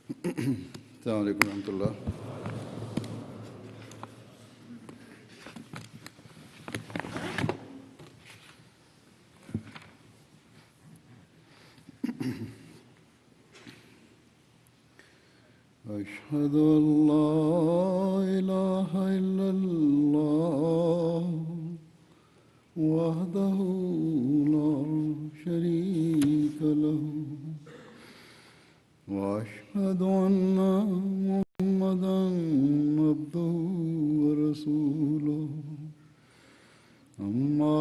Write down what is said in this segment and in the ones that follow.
السلام عليكم ورحمة الله. أشهد أن لا إله إلا الله وحده لا شريك له وأشهد أن محمدا عبده ورسوله أما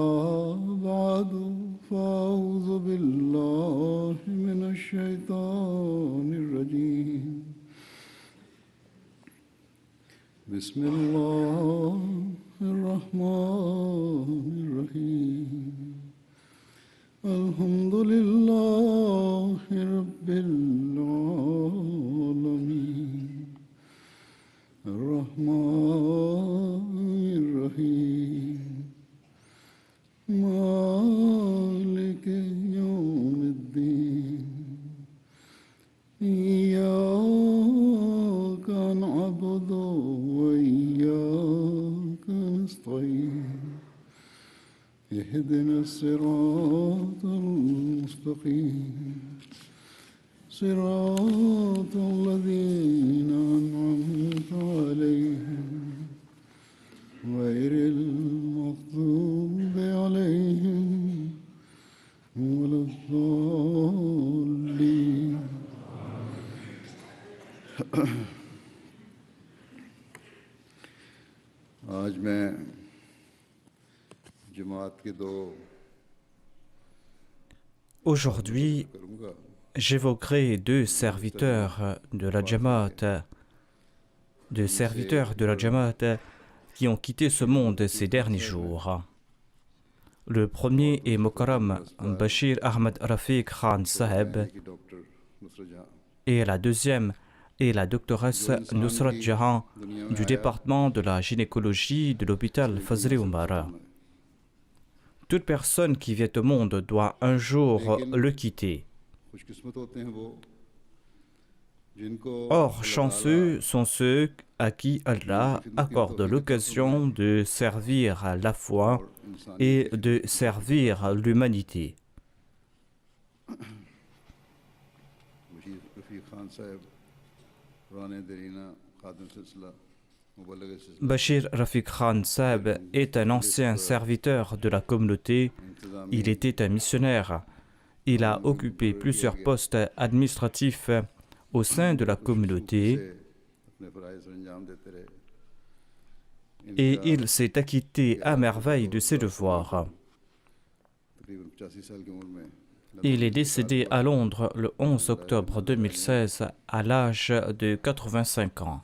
بعد فأعوذ بالله من الشيطان الرجيم بسم الله الرحمن الرحيم الحمد لله رب العالمين الرحمن الرحيم مالك يوم الدين إياك نعبد وإياك نستعين اهدنا الصراط المستقيم صراط الذين أنعمت عليهم غير المغضوب عليهم ولا الضالين. आज मैं जमात के दो Aujourd'hui, करूँगा. j'évoquerai deux serviteurs de la Jamaat, qui ont quitté ce monde ces derniers jours. Le premier est Mokaram Bashir Ahmad Rafiq Khan Saheb कि डॉक्टर नुसरत जहां et la deuxième est la doctoresse Nusrat Jahan du département de la gynécologie de l'hôpital Fazli Umar. Toute personne qui vient au monde doit un jour le quitter. खुशकिस्मत होते हैं वो जिनको Or, chanceux sont ceux à qui Allah accorde l'occasion de servir à la foi et de servir l'humanité. Bashir रफीक खान साहब पुराने दरीना खादिम सिलसिला मुबल्लिग सिलसिला Bashir Rafiq Khan Saab est un ancien serviteur de la communauté. Il était un missionnaire. Il a occupé plusieurs postes administratifs au sein de la communauté अपने फराइज अंजाम देते रहे. et il s'est acquitté à merveille de ses devoirs. तकरीबन 85 साल की उम्र में Il est décédé à Londres le 11 octobre 2016 à l'âge de 85 ans.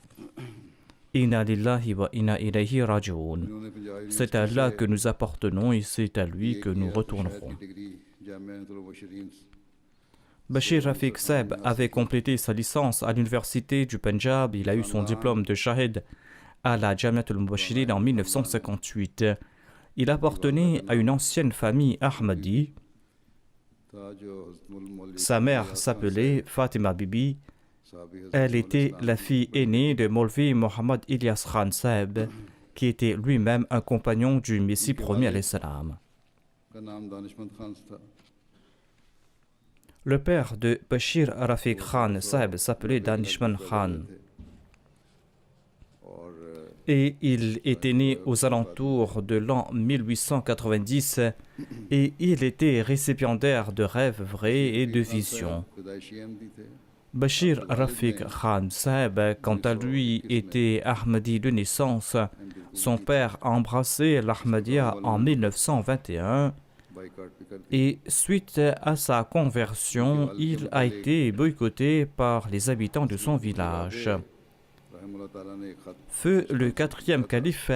Inna lillahi wa inna ilayhi raji'un. उन्होंने पंजाब C'est à Allah que nous appartenons et c'est à lui que nous retournerons. Degree Jamia मुबशरीन Bashir Rafiq Saab avait complété sa licence à l'université du Punjab. Il a eu son diplôme de Shahid à la Jamiat al-Mubashirin en 1958. Il appartenait à une ancienne famille Ahmadi. था जो हज़रत Sa mère s'appelait Fatima Bibi. साहबी Elle était la fille aînée de Maulvi Mohammad Ilyas Khan Saab, qui était lui-même un compagnon du Messie premier alayhi salam. का नाम दानिशमंद खान था. Le père de Bashir Rafiq Khan Saab s'appelait Danishman Khan. और Et il était né aux alentours de l'an 1890 et il était récipiendaire de rêves vrais et de visions. पैदाइशी अहमदी थे. Bashir Rafiq Khan Saab, quant à lui, était Ahmadi de naissance. Son père a embrassé l'Ahmadiyya en 1921 बाइकआउट भी कर et suite à sa conversion, il a été boycotté par les habitants de son village. रहमतुल्लाह ताला ने एक खत Feu le quatrième calife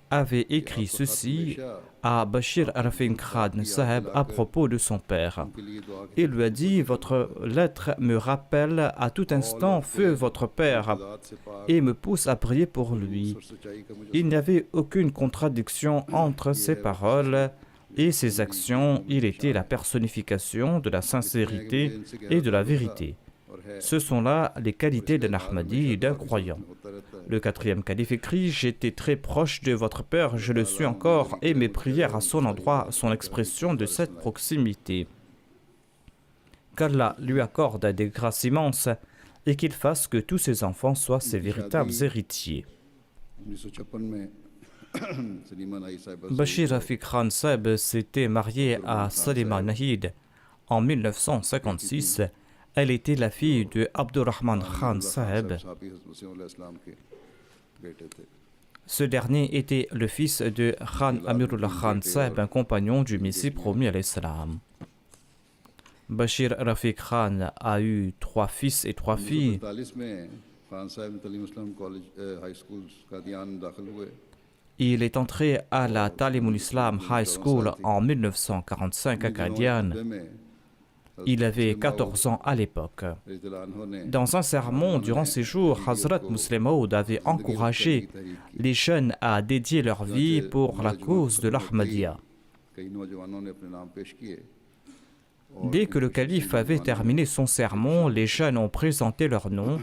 avait écrit ceci à Bashir Rafiq Khan Saheb à propos de son père. के लिए दुआ की. Il lui a dit: votre lettre me rappelle à tout instant feu votre père ज़ात से पाक et me pousse à prier pour lui. और सच्चाई का मुझे Il n'y avait aucune contradiction entre ses paroles et ses actions. Il était la personnification de la sincérité et de la vérité. Ce sont là les qualités d'un Ahmadi et d'un croyant. होता रहता है Le quatrième calife écrit « J'étais très proche de votre père, je le suis encore, et mes prières à son endroit sont l'expression de cette proximité. Qu'Allah lui accorde des grâces immenses et qu'il fasse que tous ses enfants soient ses véritables héritiers. 1956 में सलीमा नाई साहिबा से Bashir Rafiq Khan Saeb s'était marié à Salima Nahid en 1956. Elle était la fille de Abdurrahman Khan Saeb. साहबी हज़रत मसीह अलैहिस्सलाम के बेटे थे Ce dernier était le fils de Khan Amirullah Khan Saeb, un compagnon du Messie promis à l'Islam. Bashir Rafiq Khan a eu 3 fils et 3 filles. 1945 में खान साहब तलीम इस्लाम college high school Kadian में दाखिल हुए Il est entré à la Talimul Islam High School en 1945 à Qadian. Il avait 14 ans à l'époque. Dans un sermon durant ses jours, Hazrat Muslim Maud avait encouragé les jeunes à dédier leur vie pour la cause de l'Ahmadiyya. Dès que le calife avait terminé son sermon, les jeunes ont présenté leur nom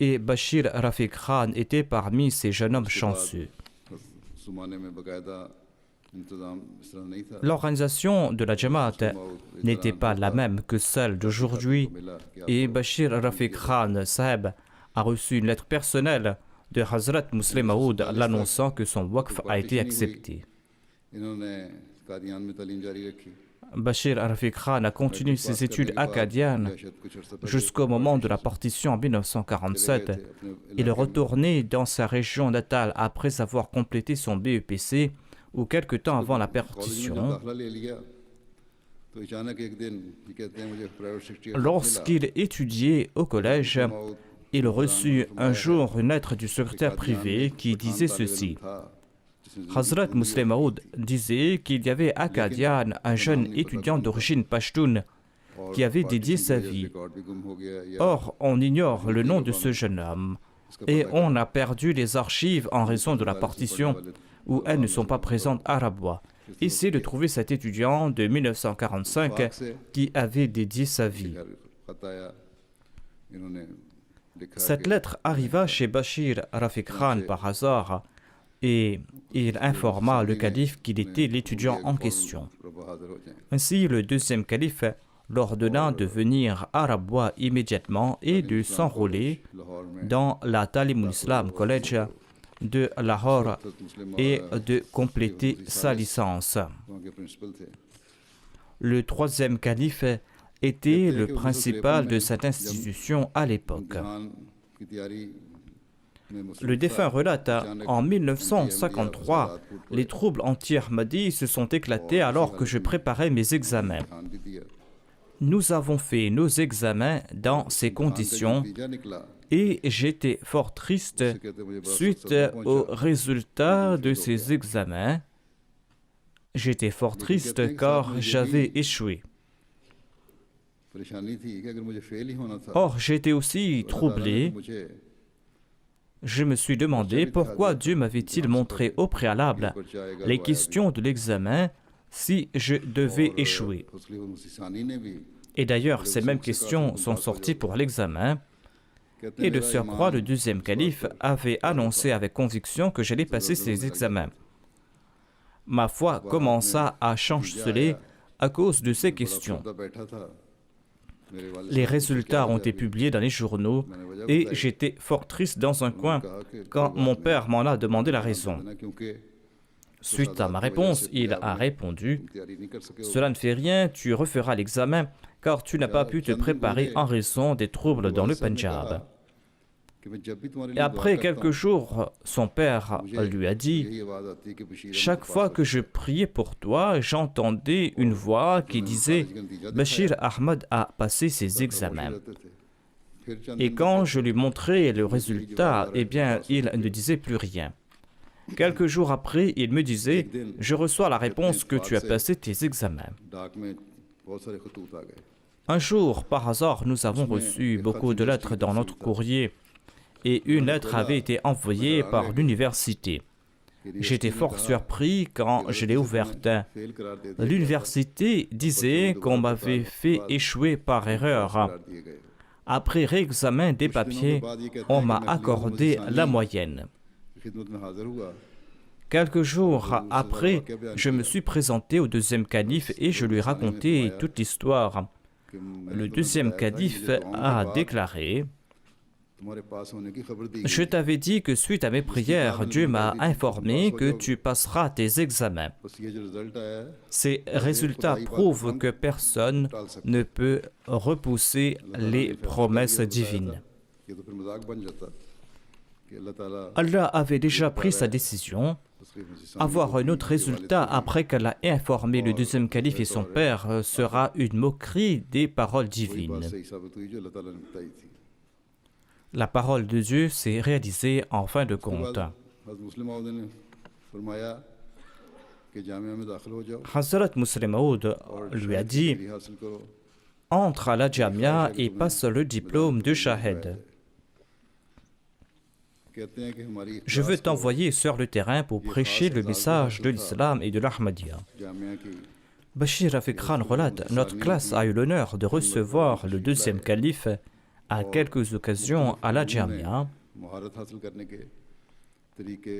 et Bashir Rafiq Khan était parmi ces jeunes hommes chanceux. L'organisation de la Jamaat n'était pas la même que celle d'aujourd'hui et Bashir Rafiq Khan Saheb a reçu une lettre personnelle de Hazrat Muslim Maud l'annonçant que son waqf a été accepté. Bashir Rafiq Khan a continué ses études à Qadian jusqu'au moment de la partition en 1947. Il est retourné dans sa région natale après avoir complété son BEPC ou quelque temps avant la partition. Lorsqu'il étudiait au collège, il reçut un jour une lettre du secrétaire privé qui disait ceci. Hazrat Muslim Maud disait qu'il y avait à Qadian un jeune étudiant d'origine pashtoun qui avait dédié sa vie. Or, on ignore le nom de ce jeune homme et on a perdu les archives en raison de la partition où elles ne sont pas présentes à Rabwa. Essayez de trouver cet étudiant de 1945 qui avait dédié sa vie. Cette lettre arriva chez Bashir Rafiq Khan par hasard et il informa le calife qu'il était l'étudiant en question. Ainsi, le deuxième calife l'ordonna de venir à Rabwa immédiatement et de s'enrôler dans la Talimul Islam College de Lahore et de compléter sa licence. Le troisième calife était le principal de cette institution à l'époque. Le défunt relate, en 1953, les troubles anti-Ahmadi se sont éclatés alors que je préparais mes examens. Nous avons fait nos examens dans ces conditions et j'étais fort triste suite aux résultats de ces examens. J'étais fort triste car j'avais échoué. Or, j'étais aussi troublé. Je me suis demandé pourquoi Dieu m'avait-il montré au préalable les questions de l'examen si je devais échouer. Et d'ailleurs, ces mêmes questions sont sorties pour l'examen. Et de surcroît, le deuxième calife avait annoncé avec conviction que j'allais passer ces examens. Ma foi commença à chanceler à cause de ces questions. Les résultats ont été publiés dans les journaux et j'étais fort triste dans un coin quand mon père m'en a demandé la raison. Suite à ma réponse, il a répondu « Cela ne fait rien, tu referas l'examen car tu n'as pas pu te préparer en raison des troubles dans le Punjab. » Et après quelques jours, son père lui a dit « Chaque fois que je priais pour toi, j'entendais une voix qui disait « Bashir Ahmad a passé ses examens. » Et quand je lui montrais le résultat, eh bien, il ne disait plus rien. Quelques jours après, il me disait « Je reçois la réponse que tu as passé tes examens. » Un jour, par hasard, nous avons reçu beaucoup de lettres dans notre courrier et une lettre avait été envoyée par l'université. J'étais fort surpris quand je l'ai ouverte. L'université disait qu'on m'avait fait échouer par erreur. Après réexamen des papiers, on m'a accordé la moyenne. खिदमत में हाजिर हुआ Quelques jours après, je me suis présenté au deuxième calife et je lui ai raconté toute l'histoire. कि मैंने Le तो deuxième बताया था, calife ये दुआओं के a बाद déclaré: तुम्हारे पास होने की खबर दी Je गई। t'avais dit que suite à mes prières, Dieu m'a informé que tu passeras tes examens. बस ये जो रिजल्ट आया है Ces résultats prouvent que personne ne peut repousser les promesses divines. ये तो फिर मजाक बन जाता कि अल्लाह ताला Allah avait déjà pris sa décision. Avoir un autre résultat après qu'Allah ait informé le deuxième calife et son père sera une moquerie des paroles वही बात divines. सही साबित हुई जो अल्लाह ताला ने बताई थी। La parole de Dieu s'est réalisée en fin de उसके compte. बाद हज़रत मुस्लिम मौद ने फरमाया कि जामिया में दाखिल हो जाओ Hazrat Muslim Maud और lui a शाहिद की dit: डिग्री हासिल करो। Entre à la Jamia et passe le diplôme de Shahid. कहते हैं कि हमारी Je veux क्लास को t'envoyer sur le terrain pour prêcher le message de l'islam et de l'Ahmadiyya. Jamia की Bashir Rafiq Khan relate: Notre classe a eu l'honneur de recevoir le deuxième calife à quelques occasions à la Jamia महारत हासिल करने के तरीके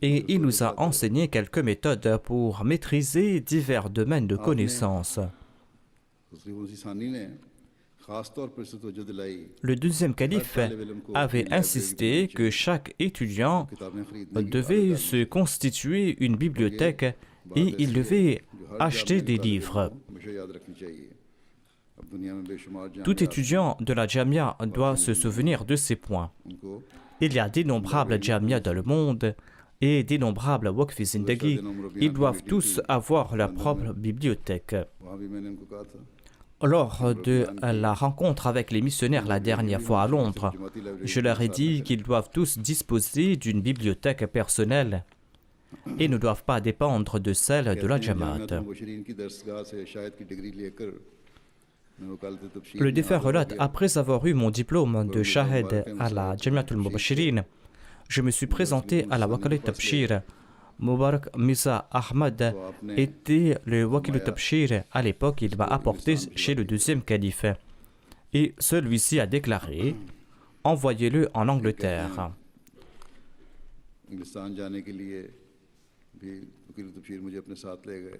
et il nous a enseigné quelques méthodes pour maîtriser divers domaines de connaissances. तस्लीम सानी ने खास तौर पर इसे तवज्जो दिलाई Le deuxième calife avait insisté que chaque étudiant किताबें खरीदने की devait se constituer une bibliothèque et il devait acheter des livres. हमेशा याद रखनी चाहिए। अब दुनिया में बेशुमार Tout Jamia étudiant de la Jamia doit se souvenir de ces points. उनको Il y a d'innombrables Jamia dans le monde et d'innombrables Waqf Zindagi. Ils doivent tous avoir leur propre bibliothèque. वहाँ भी मैंने उनको कहा था Lors de la rencontre avec les missionnaires la dernière fois à Londres, je leur ai dit qu'ils doivent tous disposer d'une bibliothèque personnelle et ne doivent pas dépendre de celle de la Jamaat. मुबशरीन की दरसगाह से शायद की डिग्री लेकर मैं वकालत तबशीर Le में défunt हाजिर हो relate: गया। Après avoir eu mon diplôme de Shahid à la Jamiatul Mubashirin, je me suis présenté à la Wakalit Tabshir. Mubarak Misa Ahmad était le Wakil Tabshir à l'époque. Il m'a apporté chez le deuxième calife. Et celui-ci a déclaré: Envoyez-le en Angleterre. इंग्लिस्तान जाने के लिए भी वकील तबशीर मुझे अपने साथ ले गए।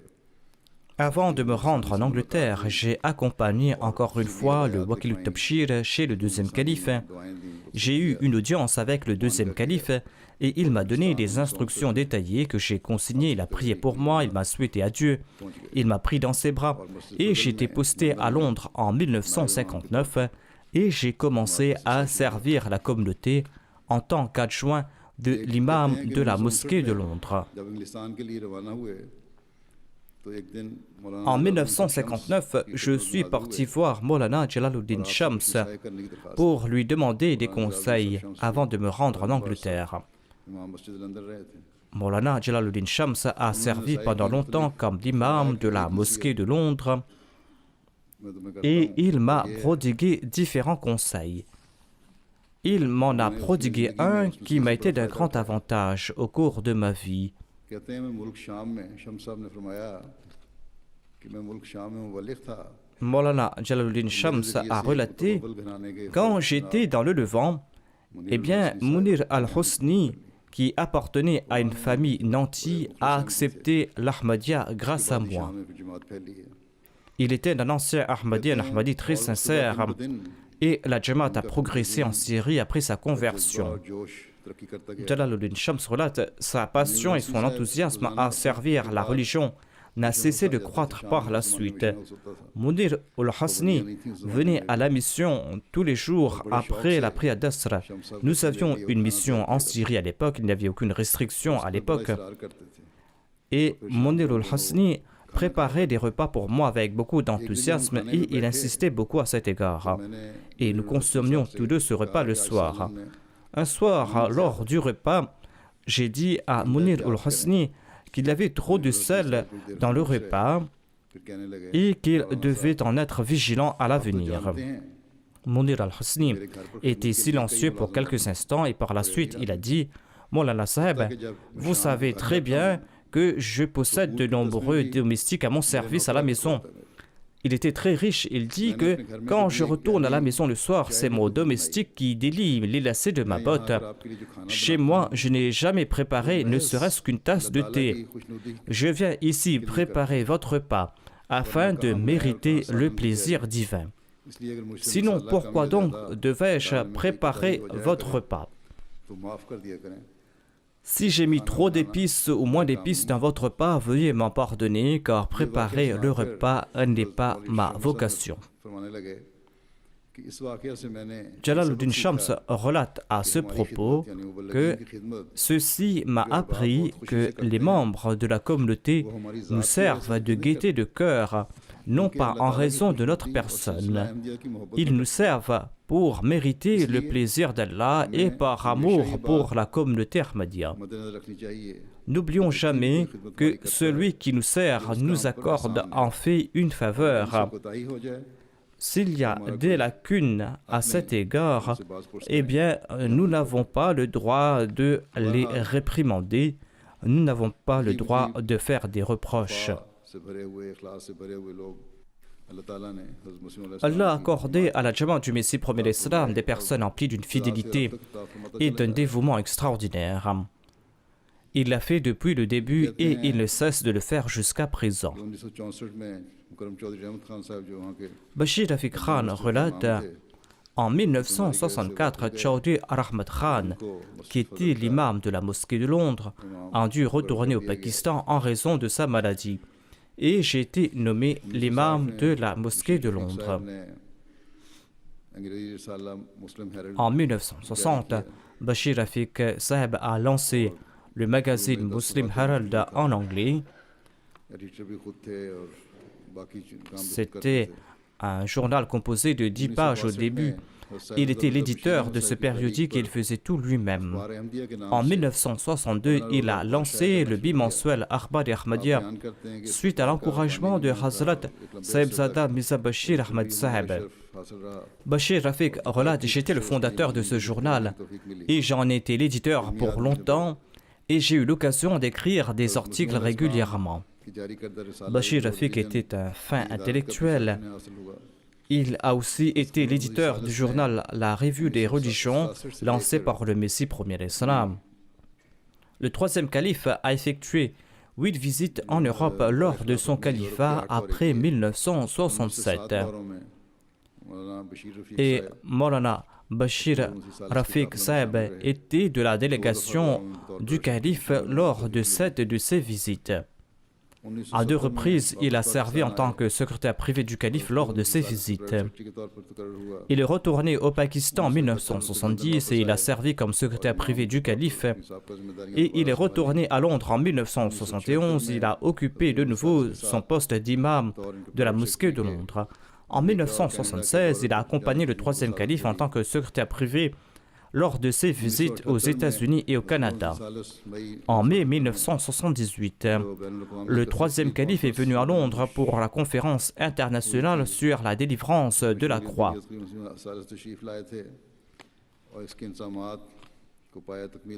Avant de me rendre en Angleterre, j'ai accompagné encore une fois le Wakil Tabshir chez le deuxième calife. दुआएं दी J'ai eu une audience avec le deuxième calife et il m'a donné des instructions détaillées que j'ai consignées. Il a prié pour moi, il m'a souhaité adieu, il m'a pris dans ses bras et j'ai été posté à Londres en 1959 et j'ai commencé à servir la communauté en tant qu'adjoint de l'imam de la mosquée de Londres. जब इंग्लिस्तान के लिए रवाना हुए तो एक दिन मौलाना En 1959, je suis parti voir Maulana Jalaluddin Shams करने की दरखास्त pour lui demander des conseils avant de me rendre en Angleterre. इमाम मस्जिद अंदर रहे थे। Maulana Jalaluddin Shams a servi pendant longtemps comme l'imam de la mosquée de Londres मैं तुम्हें कहता et हूँ, il m'a prodigué différents conseils. Il m'en a prodigué un qui m'a été d'un grand avantage au cours de ma vie. कहते हैं मैं मुल्क शाम में शम्स साहब ने फरमाया कि मैं मुल्क शाम में मुबल्लिग था। Maulana Jalaluddin Shams a relaté: Mughal घराने के Quand j'étais dans le Levant, eh bien, Munir al-Husni, qui appartenait à une famille nantie, a accepté l'Ahmadiyya grâce à moi. शाम में फिर जमात फैली है। Il était un ancien Ahmadi, un Ahmadi très sincère, et la Jamaat a progressé en Syrie après sa conversion. और जोश तरक्की करता गया। Jalaluddin Shams relate: Sa passion et son enthousiasme à servir la religion n'a cessé de croître par la suite. Munir al-Hasni venait à la mission tous les jours après la prière d'Asr. Nous avions une mission en Syrie à l'époque, il n'y avait aucune restriction à l'époque. इसरार करते थे। Et Munir al-Hasni préparait des repas pour moi avec beaucoup d'enthousiasme et il insistait beaucoup à cet égard. Et nous consommions tous deux ce repas le soir. Un soir, lors du repas, j'ai dit à Munir al-Hasni qu'il y avait trop de sel dans le repas फिर कहने लगे et qu'il devait en être vigilant à l'avenir. जानते हैं Munir al-Hasni était silencieux pour quelques instants et par la suite il a dit: Maulana Saheb, vous savez très bien que je possède de nombreux domestiques à mon service à la maison. Il était très riche. Il dit que quand je retourne à la maison le soir, c'est mon domestique qui délie les lacets de ma botte. Chez moi, je n'ai jamais préparé ne serait-ce qu'une tasse de thé. Je viens ici préparer votre repas afin de mériter le plaisir divin. Sinon, pourquoi donc devais-je préparer votre repas? Si j'ai mis trop d'épices ou moins d'épices dans votre repas, veuillez m'en pardonner, car préparer le repas n'est pas ma vocation. Jalaluddin Shams relate à ce propos que ceci m'a appris que les membres de la communauté nous servent de gaieté de cœur, non pas en raison de notre personne. Ils nous servent pour mériter le plaisir d'Allah et par amour pour la communauté Ahmadiyya. N'oublions jamais que celui qui nous sert nous accorde en fait une faveur. S'il y a des lacunes à cet égard, eh bien, nous n'avons pas le droit de les réprimander, nous n'avons pas le droit de faire des reproches. Allah a accordé à la Jamaat du Messie premier l'Islam des personnes emplies d'une fidélité et d'un dévouement extraordinaire. Il l'a fait depuis le début et il ne cesse de le faire jusqu'à présent. Bashir Rafiq Khan relate en 1964, Chaudhry Rahmat Khan, qui était l'imam de la mosquée de Londres, a dû retourner au Pakistan en raison de sa maladie. Et j'ai été nommé l'imam de la mosquée de Londres. En 1960, Bashir Rafiq Saheb a lancé le magazine Muslim Herald en anglais. C'était un journal composé de 10 pages au début. Il était l'éditeur de ce périodique et il faisait tout lui-même. En 1962, il a lancé le bimensuel Akhbar-e Ahmadiyya suite à l'encouragement de Hazrat Sahibzada Mirza Bashir Ahmad Saheb. Bashir Rafiq relate: j'étais le fondateur de ce journal et j'en ai été l'éditeur pour longtemps et j'ai eu l'occasion d'écrire des articles régulièrement. Bashir Rafiq était un fin intellectuel. Il a aussi été l'éditeur du journal La Revue des religions, lancé par le Messie premier l'Islam. Le troisième calife a effectué 8 visites en Europe lors de son califat après 1967. Et Maulana Bashir Rafiq Saheb était de la délégation du calife lors de 7 de ses visites. À 2 reprises, il a servi en tant que secrétaire privé du calife lors de ses visites. Il est retourné au Pakistan en 1970 et il a servi comme secrétaire privé du calife. Et il est retourné à Londres en 1971. Il a occupé de nouveau son poste d'imam de la mosquée de Londres. En 1976, il a accompagné le 3e calife en tant que secrétaire privé lors de ses visites aux États-Unis et au Canada. En mai 1978, le 3e calife est venu à Londres pour la conférence internationale sur la délivrance de la croix.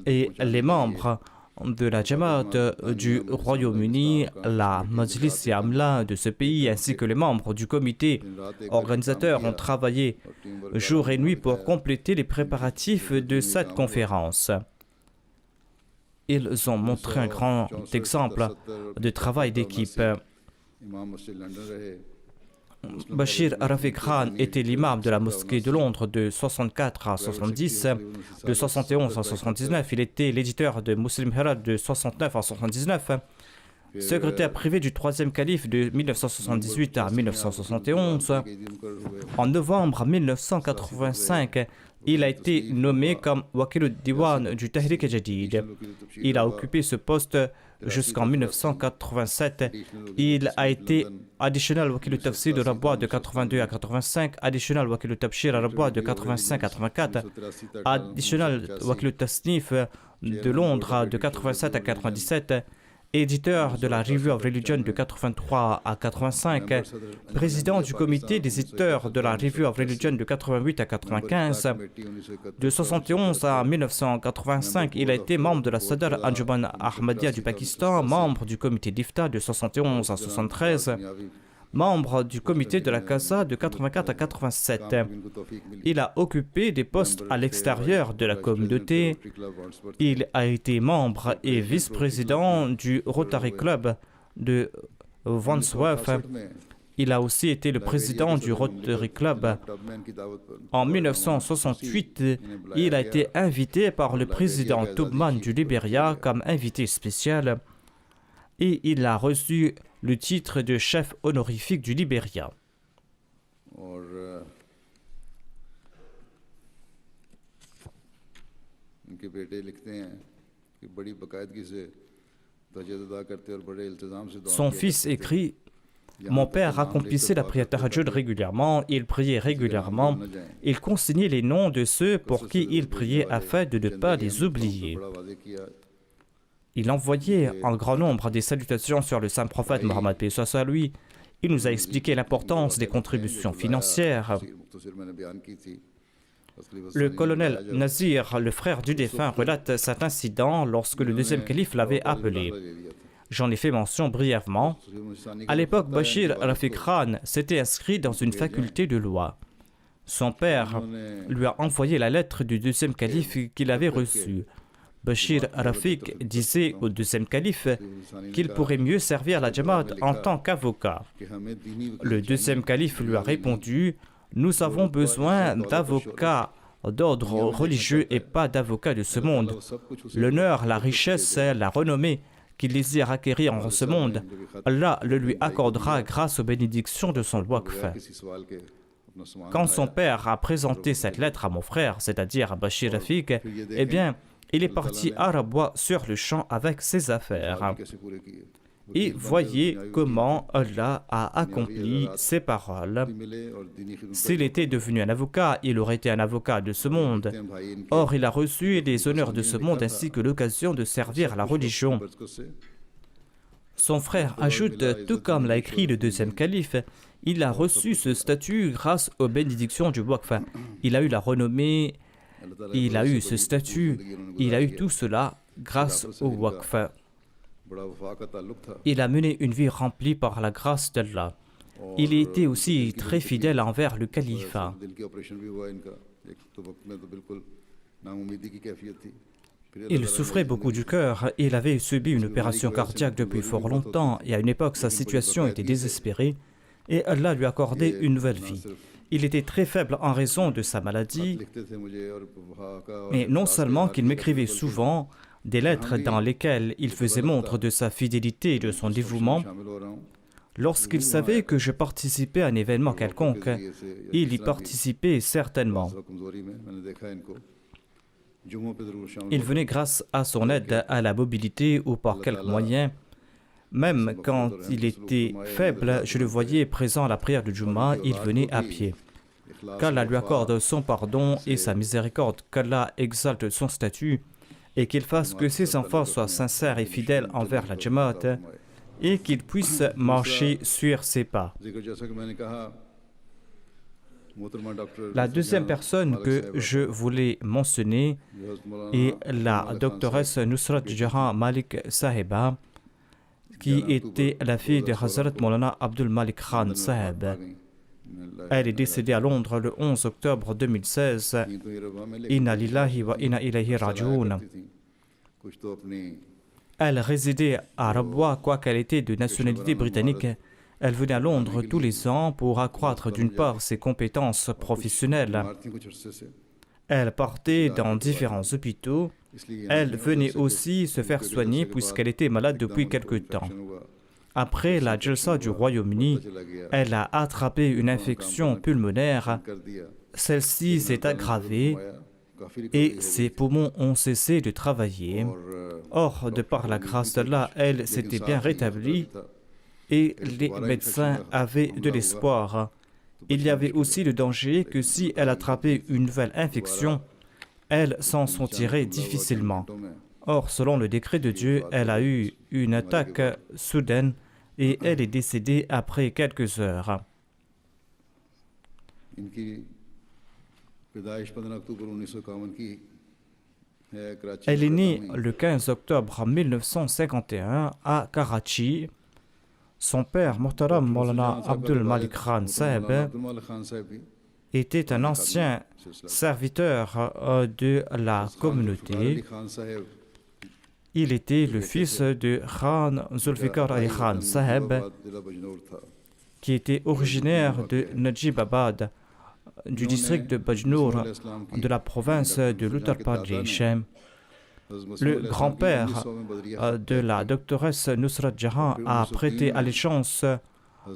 Et les membres de la Jamaat du Royaume-Uni, la Majlis Amla de ce pays, ainsi que les membres du comité organisateur ont travaillé jour et nuit pour compléter les préparatifs de cette conférence. Ils ont montré un grand exemple de travail d'équipe. Bashir Rafiq Khan était l'imam de la mosquée de Londres de 64 à 70, de 71 à 79. Il était l'éditeur de Muslim Herald de 69 à 79, secrétaire privé du 3e calife de 1978 à 1971. En novembre 1985, il a été nommé comme Wakil Diwan du Tahrik Jadid. Il a occupé ce poste jusqu'en 1987. Il a été Additional Wakil Tafsir de Rabwa de 82 à 85, Additional Wakil Tabshir à Rabwa de 85 à 84, Additional Wakil Tasnif de Londres de 87 à 97, éditeur de la Review of Religion de 83 à 85, président du comité des éditeurs de la Review of Religion de 88 à 95. De 71 à 1985, il a été membre de la Sadr Anjuman Ahmadiyya du Pakistan, membre du comité d'Ifta de 71 à 73, membre du comité de la CASA de 84 à 87. Il a occupé des postes à l'extérieur de la communauté. Il a été membre et vice-président du Rotary Club de Wandsworth. Il a aussi été le président du Rotary Club. En 1968, il a été invité par le président Tubman du Libéria comme invité spécial et il a reçu le titre de chef honorifique du Libéria. Son fils écrit: mon père accomplissait la prière tahajjud régulièrement, il priait régulièrement, il consignait les noms de ceux pour qui il priait afin de ne pas les oublier. Il envoyait en grand nombre des salutations sur le saint prophète Mohammed paix soit sur lui. Il nous a expliqué l'importance des contributions financières. Le colonel Nazir, le frère du défunt, relate cet incident lorsque le deuxième calife l'avait appelé. J'en ai fait mention brièvement. À l'époque, Bashir Rafiq Khan s'était inscrit dans une faculté de loi. Son père lui a envoyé la lettre du deuxième calife qu'il avait reçue. Bashir Rafiq disait au deuxième calife qu'il pourrait mieux servir la Jamaat en tant qu'avocat. Le deuxième calife lui a répondu: nous avons besoin d'avocats d'ordre religieux et pas d'avocats de ce monde. L'honneur, la richesse, la renommée qu'il désire acquérir en ce monde, Allah le lui accordera grâce aux bénédictions de son waqf. Quand son père a présenté cette lettre à mon frère, c'est-à-dire à Bashir Rafiq, eh bien, il est parti à Rabwa sur le champ avec ses affaires. Et voyez comment Allah a accompli ses paroles. S'il était devenu un avocat, il aurait été un avocat de ce monde. Or, il a reçu les honneurs de ce monde ainsi que l'occasion de servir la religion. Son frère ajoute, tout comme l'a écrit le deuxième calife, il a reçu ce statut grâce aux bénédictions du waqf. Il a eu la renommée, il a eu ce statut, il a eu tout cela grâce au waqf. Il a mené une vie remplie par la grâce d'Allah. Il était aussi très fidèle envers le calife. Il souffrait beaucoup du cœur. Il avait subi une opération cardiaque depuis fort longtemps et à une époque sa situation était désespérée et Allah lui accordait une nouvelle vie. Il était très faible en raison de sa maladie et non seulement qu'il m'écrivait souvent des lettres dans lesquelles il faisait montre de sa fidélité et de son dévouement. Lorsqu'il savait que je participais à un événement quelconque, il y participait certainement. Il venait grâce à son aide à la mobilité ou par quelques moyens. Même quand il était faible, je le voyais présent à la prière du Jumu'ah, il venait à pied. Qu'Allah lui accorde son pardon et sa miséricorde, qu'Allah exalte son statut et qu'il fasse que ses enfants soient sincères et fidèles envers la Jamaat et qu'ils puissent marcher sur ses pas. La deuxième personne que je voulais mentionner est la doctoresse Nusrat Jahan Malik Sahiba, qui était la fille de Hazrat Maulana Abdul Malik Khan Sahib. Elle est décédée à Londres le 11 octobre 2016. Inna lillahi wa inna ilayhi raji'un. Elle résidait à Rabwa, quoiqu'elle était de nationalité britannique. Elle venait à Londres tous les ans pour accroître d'une part ses compétences professionnelles. Elle partait dans différents hôpitaux. Elle venait aussi se faire soigner puisqu'elle était malade depuis quelque temps. Après la Jalsa du Royaume-Uni, elle a attrapé une infection pulmonaire. Celle-ci s'est aggravée et ses poumons ont cessé de travailler. Or, de par la grâce d'Allah, elle s'était bien rétablie et les médecins avaient de l'espoir. Il y avait aussi le danger que si elle attrapait une nouvelle infection, elle s'en sortirait difficilement. Or, selon le décret de Dieu, elle a eu une attaque soudaine et elle est décédée après quelques heures. Elle est née le 15 octobre 1951 à Karachi. Son père, Muhtaram Maulana Abdul Malik Khan Sahib, était un ancien serviteur de la communauté. Il était le fils de Khan Zulfikar Ali Khan Sahib, qui était originaire de Najibabad, du district de Bajnour, de la province de l'Uttar Pradesh. Le grand-père de la doctoresse Nusrat Jahan a prêté allégeance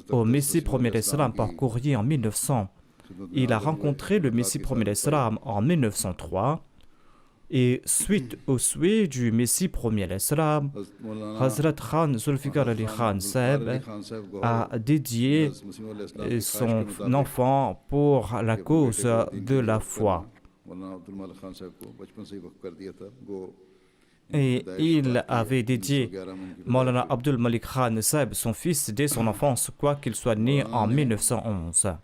au Messie premier d'Islam par courrier en 1900. Il a rencontré le Messie premier d'Islam en 1903 et suite au souhait du Messie premier d'Islam, Hazrat Khan Zulfikar Ali Khan Sahib a dédié son enfant pour la cause de la foi. Et il avait dédié Maulana Abdul Malik Khan Sahib, son fils, dès son enfance, quoiqu'il soit né en 1911.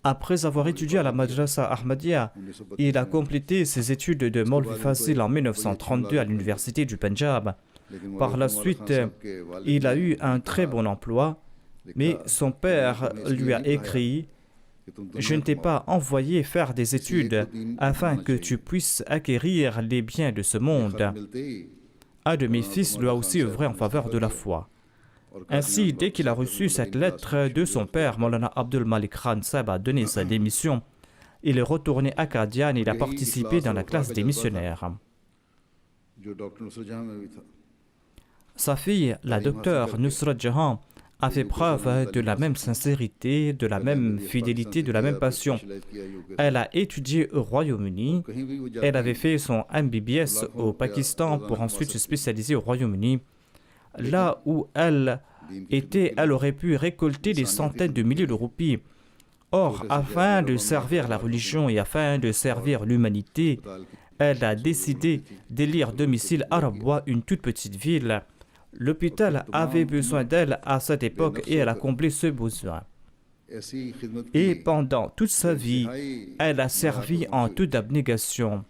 Après avoir étudié à la Madrasa Ahmadiyya, il a complété ses études de Maulvi Fazil en 1932 à l'université du Punjab. Par la suite, il a eu un très bon emploi, mais son père lui a écrit « Je ne t'ai pas envoyé faire des études afin que tu puisses acquérir les biens de ce monde. » Un de mes fils lui a aussi œuvré en faveur de la foi. Ainsi, dès qu'il a reçu cette lettre de son père, Maulana Abdul Malik Khan Sahib a donné sa démission. Il est retourné à Qadian et il a participé dans la classe des missionnaires. Sa fille, la docteure Nusrat Jahan, a fait preuve de la même sincérité, de la même fidélité, de la même passion. Elle a étudié au Royaume-Uni. Elle avait fait son MBBS au Pakistan pour ensuite se spécialiser au Royaume-Uni. Là où elle était, elle aurait pu récolter des centaines de milliers de roupies. Or, afin de servir la religion et afin de servir l'humanité, elle a décidé d'élire domicile à Rabwa, une toute petite ville. L'hôpital avait besoin d'elle à cette époque et elle a comblé ce besoin. Et pendant toute sa vie, elle a servi en toute abnégation.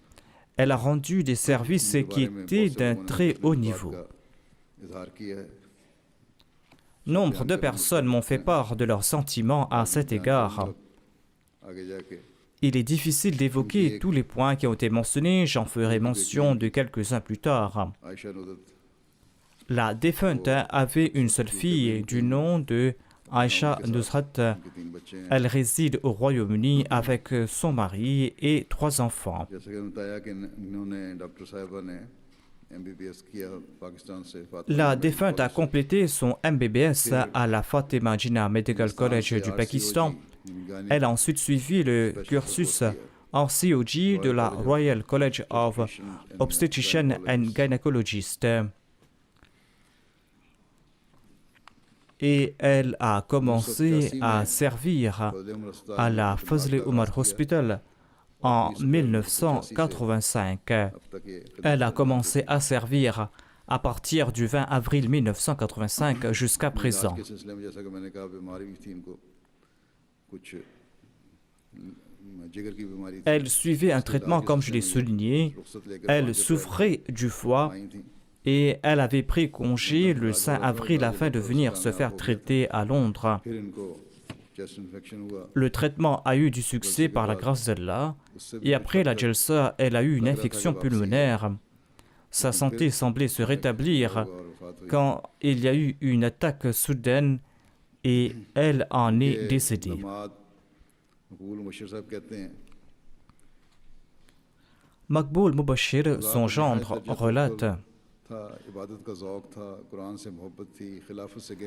Elle a rendu des services qui étaient d'un très haut niveau. Nombre de personnes m'ont fait part de leurs sentiments à cet égard. Il est difficile d'évoquer tous les points qui ont été mentionnés, j'en ferai mention de quelques-uns plus tard. La défunte avait une seule fille du nom de Aisha Nusrat. Elle réside au Royaume-Uni avec son mari et 3 enfants. La défunte a complété son MBBS à la Fatima Jinnah Medical College du Pakistan. Elle a ensuite suivi le cursus en COG de la Royal College of Obstetricians and Gynecologists. Et elle a commencé à servir à la Fazl Umar Hospital en 1985. Elle a commencé à servir à partir du 20 avril 1985 jusqu'à présent. Elle suivait un traitement, comme je l'ai souligné. Elle souffrait du foie et elle avait pris congé le 5 avril afin de venir se faire traiter à Londres. Le traitement a eu du succès par la grâce d'Allah et après la Jalsa, elle a eu une infection pulmonaire. Sa santé semblait se rétablir quand il y a eu une attaque soudaine et elle en est décédée. Maqbool Mubashir, son gendre, relate: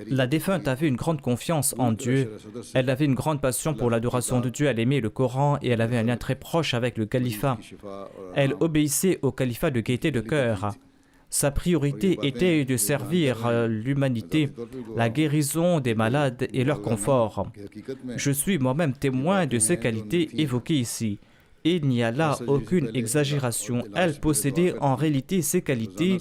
la défunte avait une grande confiance en Dieu, elle avait une grande passion pour l'adoration de Dieu, elle aimait le Coran et elle avait un lien très proche avec le califat. Elle obéissait au califat de gaieté de cœur. Sa priorité était de servir l'humanité, la guérison des malades et leur confort. Je suis moi-même témoin de ces qualités évoquées ici. Il n'y a là aucune exagération. Elle possédait en réalité ces qualités.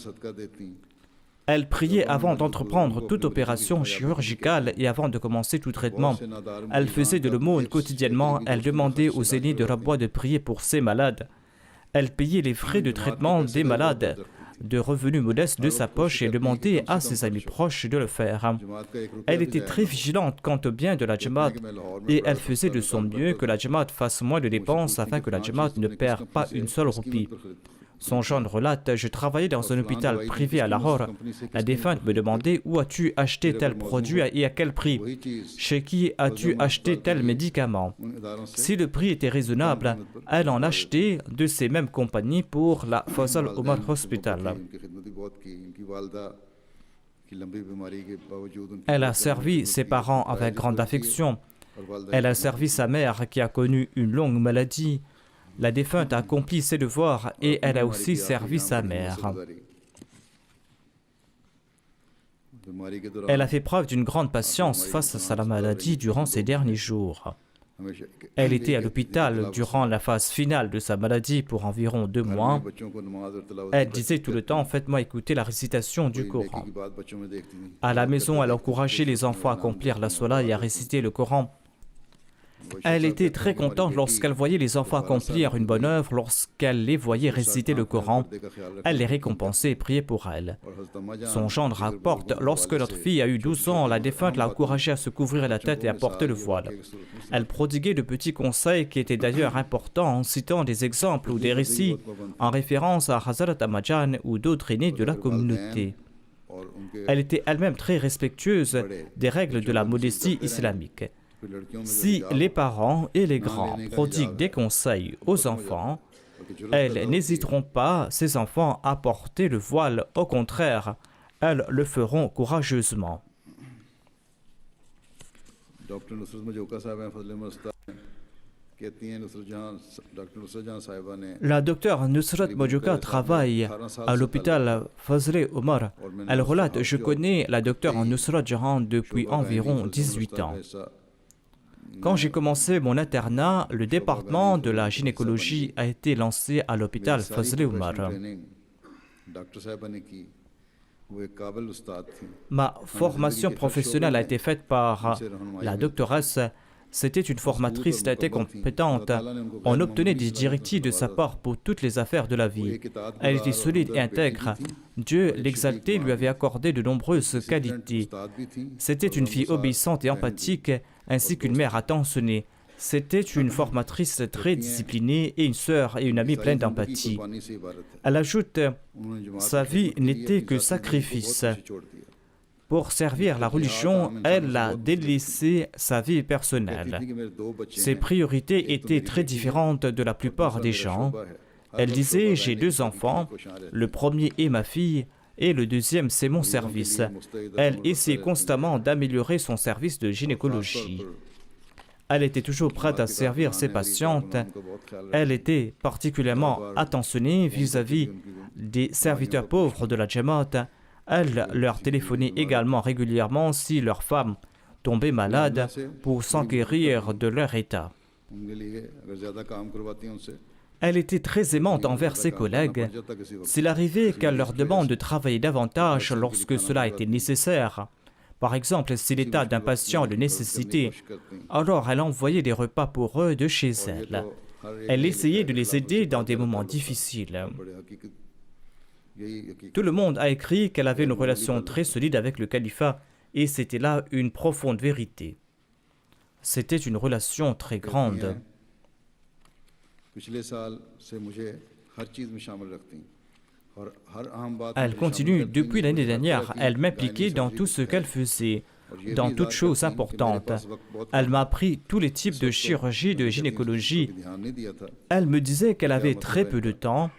Elle priait avant d'entreprendre toute opération chirurgicale et avant de commencer tout traitement. Elle faisait de l'aumône quotidiennement. Elle demandait aux aînés de Rabwa de prier pour ses malades. Elle payait les frais de traitement des malades. de revenus modestes de sa poche et demandait à ses amis proches de le faire. Elle était très vigilante quant au bien de la Jamaat et elle faisait de son mieux que la Jamaat fasse moins de dépenses afin que la Jamaat ne perde pas une seule roupie. Son gendre relate: je travaillais dans un hôpital privé à Lahore. La défunte me demandait où as-tu acheté tel produit et à quel prix? Chez qui as-tu acheté tel médicament? Si le prix était raisonnable, elle en achetait de ces mêmes compagnies pour la Fazal Omar Hospital. Elle a servi ses parents avec grande affection. Elle a servi sa mère qui a connu une longue maladie. La défunte a accompli ses devoirs et elle a aussi servi sa mère. Elle a fait preuve d'une grande patience face à la maladie durant ces derniers jours. Elle était à l'hôpital durant la phase finale de sa maladie pour environ 2 mois. Elle disait tout le temps: faites-moi écouter la récitation du Coran. À la maison, elle encourageait les enfants à accomplir la Salat et à réciter le Coran. Elle était très contente lorsqu'elle voyait les enfants accomplir une bonne œuvre, lorsqu'elle les voyait réciter le Coran. Elle les récompensait et priait pour elles. Son gendre rapporte: lorsque notre fille a eu 12 ans, la défunte l'a encouragée à se couvrir la tête et à porter le voile. Elle prodiguait de petits conseils qui étaient d'ailleurs importants en citant des exemples ou des récits en référence à Hazrat Amajan ou d'autres aînés de la communauté. Elle était elle-même très respectueuse des règles de la modestie islamique. Si les parents et les grands prodiguent des conseils aux enfants, elles n'hésiteront pas, ces enfants, à porter le voile. Au contraire, elles le feront courageusement. La docteure Nusrat Mojoka travaille à l'hôpital Fazle Omar. Elle relate: je connais la docteure Nusrat Jahan depuis environ 18 ans. Quand j'ai commencé mon internat, le département de la gynécologie a été lancé à l'hôpital Fazle Omar. Ma formation professionnelle a été faite par la doctoresse. C'était une formatrice très compétente. On obtenait des directives de sa part pour toutes les affaires de la vie. Elle était solide et intègre. Dieu, l'exalté, lui avait accordé de nombreuses qualités. C'était une fille obéissante et empathique, ainsi qu'une mère attentionnée. C'était une formatrice très disciplinée et une sœur et une amie pleine d'empathie. Elle ajoute: sa vie n'était que sacrifice. Pour servir la religion, elle a délaissé sa vie personnelle. Ses priorités étaient très différentes de la plupart des gens. Elle disait: j'ai 2 enfants, le premier est ma fille et le deuxième c'est mon service. Elle essayait constamment d'améliorer son service de gynécologie. Elle était toujours prête à servir ses patientes. Elle était particulièrement attentionnée vis-à-vis des serviteurs pauvres de la Jamaat. Elle leur téléphonait également régulièrement si leur femme tombait malade pour s'enquérir de leur état. Elle était très aimante envers ses collègues. S'il arrivait qu'elle leur demande de travailler davantage lorsque cela était nécessaire, par exemple si l'état d'un patient le nécessitait, alors elle envoyait des repas pour eux de chez elle. Elle essayait de les aider dans des moments difficiles. Tout le monde a écrit qu'elle avait une relation très solide avec le califat et c'était là une profonde vérité. C'était une relation très grande. Elle continue: depuis l'année dernière, elle m'impliquait dans tout ce qu'elle faisait, dans toutes choses importantes. Elle m'a appris tous les types de chirurgie, de gynécologie. Elle me disait qu'elle avait très peu de temps,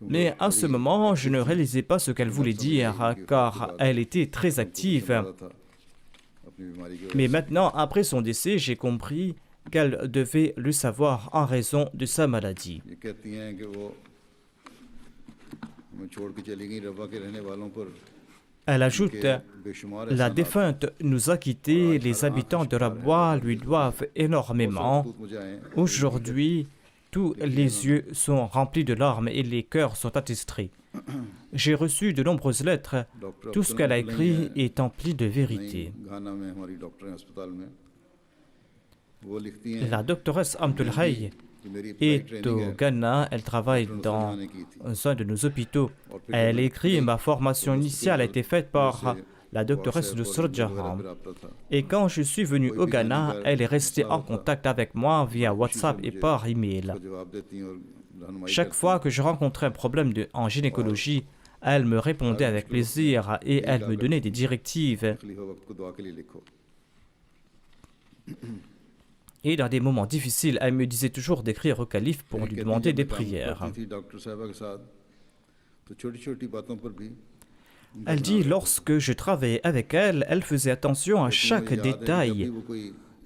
mais à ce moment, je ne réalisais pas ce qu'elle voulait dire, car elle était très active. Mais maintenant, après son décès, j'ai compris qu'elle devait le savoir en raison de sa maladie. Elle ajoute: la défunte nous a quittés, les habitants de Rabwa lui doivent énormément. Aujourd'hui, tous les yeux sont remplis de larmes et les cœurs sont attitrés. J'ai reçu de nombreuses lettres. Tout ce qu'elle a écrit est empli de vérité. La doctoresse Amtul Hay est au Ghana. Elle travaille dans un de nos hôpitaux. Elle écrit: ma formation initiale a été faite par la doctoresse Nusrat Jahan. Et quand je suis venu au Ghana, elle est restée en contact avec moi via WhatsApp et par email. Chaque fois que je rencontrais un problème en gynécologie, elle me répondait avec plaisir et elle me donnait des directives. Et dans des moments difficiles, elle me disait toujours d'écrire au calife pour lui demander des prières. Elle dit: lorsque je travaillais avec elle, elle faisait attention à chaque détail.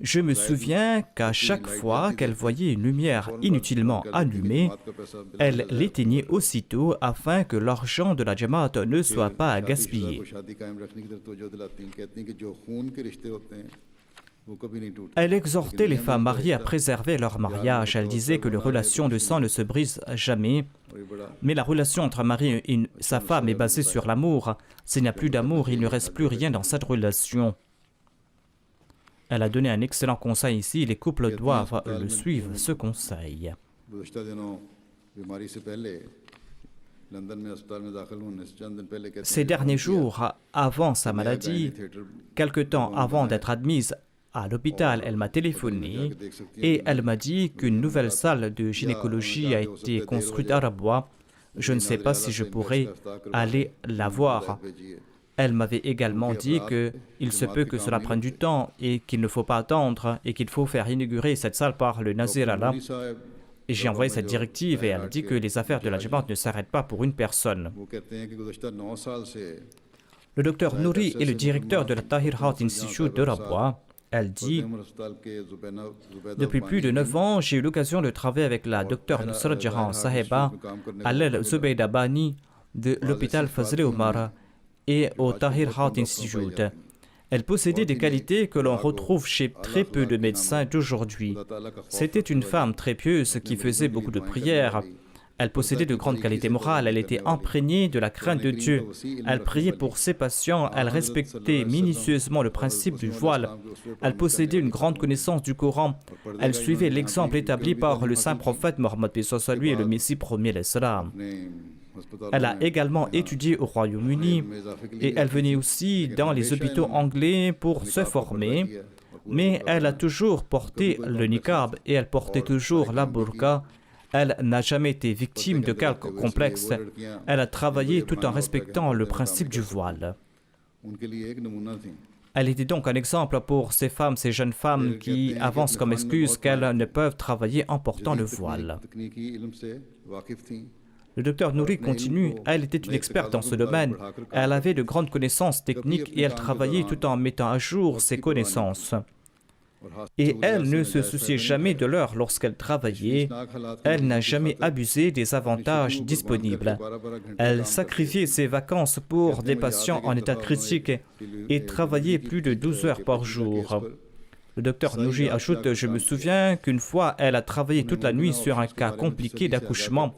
Je me souviens qu'à chaque fois qu'elle voyait une lumière inutilement allumée, elle l'éteignait aussitôt afin que l'argent de la Jamaat ne soit pas gaspillé. Elle exhortait les femmes mariées à préserver leur mariage. Elle disait que les relations de sang ne se brisent jamais, mais la relation entre un mari et sa femme est basée sur l'amour. S'il n'y a plus d'amour, il ne reste plus rien dans cette relation. Elle a donné un excellent conseil ici. Les couples doivent le suivre, ce conseil. Ces derniers jours, avant sa maladie, quelque temps avant d'être admise à l'hôpital, elle m'a téléphoné et elle m'a dit qu'une nouvelle salle de gynécologie a été construite à Rabwa. Je ne sais pas si je pourrais aller la voir. Elle m'avait également dit qu'il se peut que cela prenne du temps et qu'il ne faut pas attendre et qu'il faut faire inaugurer cette salle par le Nazir Allah. Et j'ai envoyé cette directive et elle a dit que les affaires de la Jamaat ne s'arrêtent pas pour une personne. Le docteur Nouri est le directeur de la Tahir Heart Institute de Rabwa. Elle dit: depuis plus de 9 ans, j'ai eu l'occasion de travailler avec la docteure Nusrat Jahan Saheba à l'aile Zubayda Bani de l'hôpital Fazl Omar et au Tahir Heart Institute. Elle possédait des qualités que l'on retrouve chez très peu de médecins d'aujourd'hui. C'était une femme très pieuse qui faisait beaucoup de prières. Elle possédait de grandes qualités morales, elle était imprégnée de la crainte de Dieu. Elle priait pour ses patients, elle respectait minutieusement le principe du voile. Elle possédait une grande connaissance du Coran. Elle suivait l'exemple établi par le saint prophète Mohammed lui et le Messie premier l'Islam. Elle a également étudié au Royaume-Uni et elle venait aussi dans les hôpitaux anglais pour se former, mais elle a toujours porté le niqab et elle portait toujours la burqa. Elle n'a jamais été victime de quelque complexe. Elle a travaillé tout en respectant le principe du voile. Elle était donc un exemple pour ces femmes, ces jeunes femmes qui avancent comme excuse qu'elles ne peuvent travailler en portant le voile. Le docteur Nouri continue: elle était une experte dans ce domaine. Elle avait de grandes connaissances techniques et elle travaillait tout en mettant à jour ses connaissances. Et elle ne se souciait jamais de l'heure lorsqu'elle travaillait. Elle n'a jamais abusé des avantages disponibles. Elle sacrifiait ses vacances pour des patients en état critique et travaillait plus de 12 heures par jour. Le docteur Nouri ajoute: je me souviens qu'une fois, elle a travaillé toute la nuit sur un cas compliqué d'accouchement.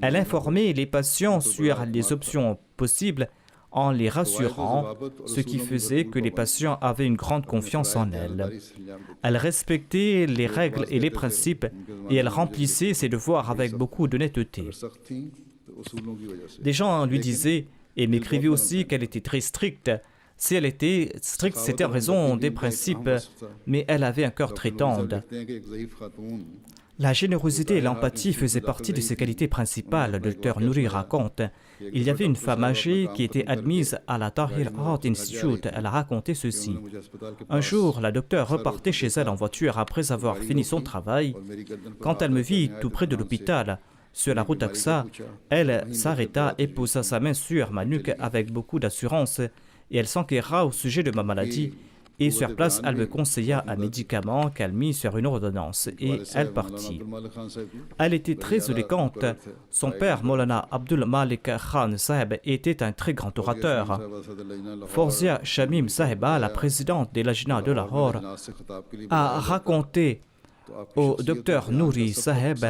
Elle informait les patients sur les options possibles en les rassurant, ce qui faisait que les patients avaient une grande confiance en elle. Elle respectait les règles et les principes et elle remplissait ses devoirs avec beaucoup d'honnêteté. Des gens lui disaient et m'écrivaient aussi qu'elle était très stricte. Si elle était stricte, c'était en raison des principes, mais elle avait un cœur très tendre. La générosité et l'empathie faisaient partie de ses qualités principales. Le docteur Nouri raconte: il y avait une femme âgée qui était admise à la Tahir Heart Institute. Elle a raconté ceci. Un jour, la docteure repartait chez elle en voiture après avoir fini son travail. Quand elle me vit tout près de l'hôpital, sur la route Aqsa, elle s'arrêta et posa sa main sur ma nuque avec beaucoup d'assurance et elle s'enquéra au sujet de ma maladie. Et sur place, elle me conseilla un médicament qu'elle mit sur une ordonnance et elle partit. Elle était très éloquente. Son père, Maulana Abdul Malik Khan Saheb, était un très grand orateur. Forzia Shamim Saheba, la présidente des Lajna de Lahore, a raconté au docteur Nouri Saheb